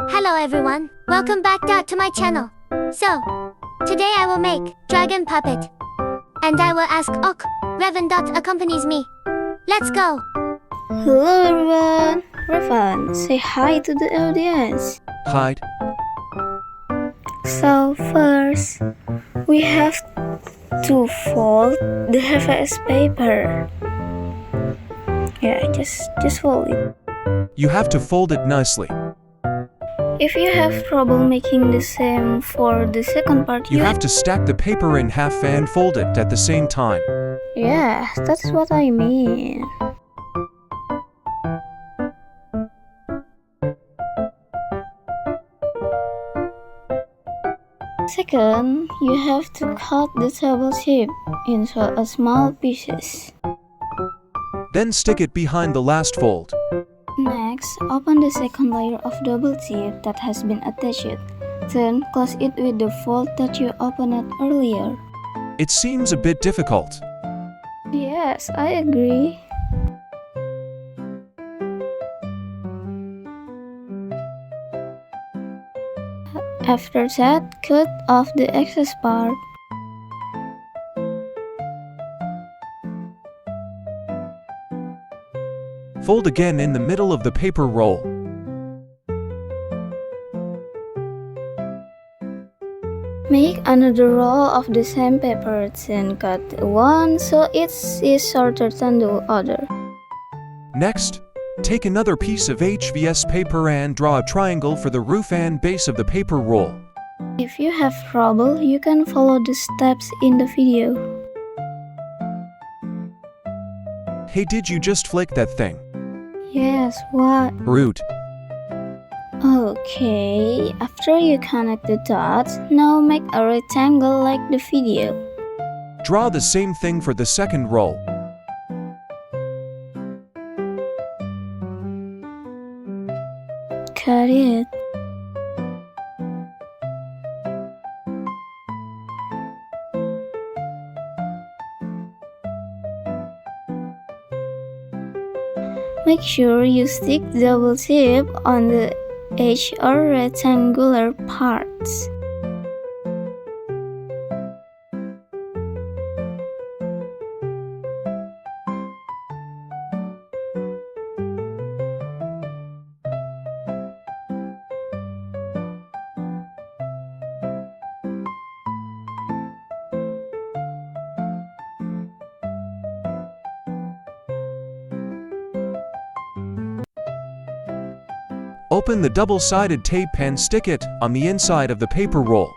Hello everyone, welcome back to my channel. So, today I will make dragon puppet. And I will ask Ok, Revan accompanies me. Let's go! Hello everyone, Revan, say hi to the audience. Hi. So first, we have to fold the HVS paper. Yeah, just fold it. You have to fold it nicely. If you have trouble making the same for the second part, You have to stack the paper in half and fold it at the same time. Yeah, that's what I mean. Second, you have to cut the table tip into a small pieces. Then stick it behind the last fold. Next, open the second layer of double tip that has been attached. Then close it with the fold that you opened earlier. It seems a bit difficult. Yes, I agree. After that, cut off the excess part. Fold again in the middle of the paper roll. Make another roll of the same paper, then cut one so it is shorter than the other. Next, take another piece of HVS paper and draw a triangle for the roof and base of the paper roll. If you have trouble, you can follow the steps in the video. Hey, did you just flick that thing? Yes, what? Rude. Okay, after you connect the dots, now make a rectangle like the video. Draw the same thing for the second roll. Cut it. Make sure you stick double tip on the edge or rectangular parts. Open the double-sided tape and stick it on the inside of the paper roll.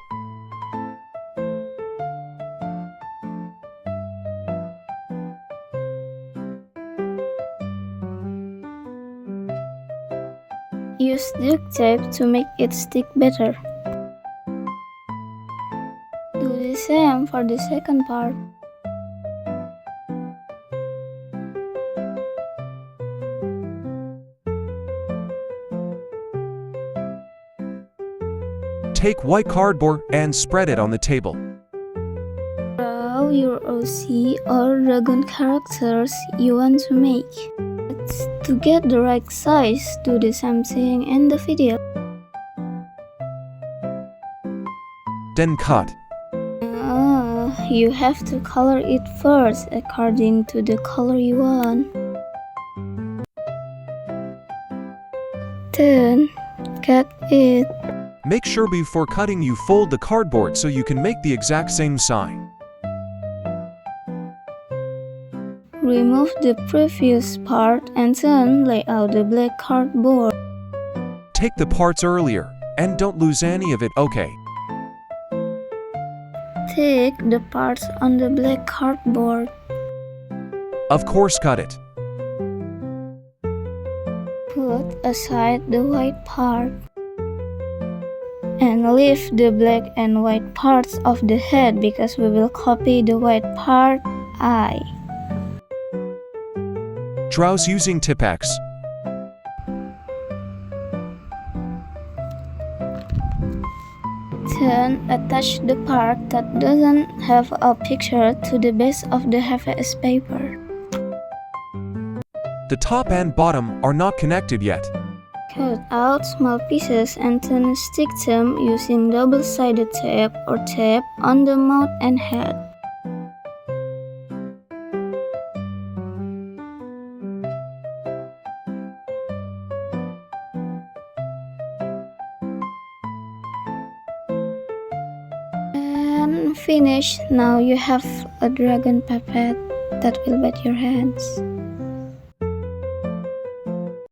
Use duct tape to make it stick better. Do the same for the second part. Take white cardboard and spread it on the table. Draw your OC or dragon characters you want to make. To get the right size, do the same thing in the video. Then cut. You have to color it first according to the color you want. Then cut it. Make sure before cutting you fold the cardboard so you can make the exact same sign. Remove the previous part and then lay out the black cardboard. Take the parts earlier and don't lose any of it, okay? Take the parts on the black cardboard. Of course, cut it. Put aside the white part. And leave the black and white parts of the head because we will copy the white part eye. Draws using Tipp-Ex. Then attach the part that doesn't have a picture to the base of the HVS paper. The top and bottom are not connected yet. Cut out small pieces and then stick them using double-sided tape or tape on the mouth and head. And finish. Now you have a dragon puppet that will bite your hands.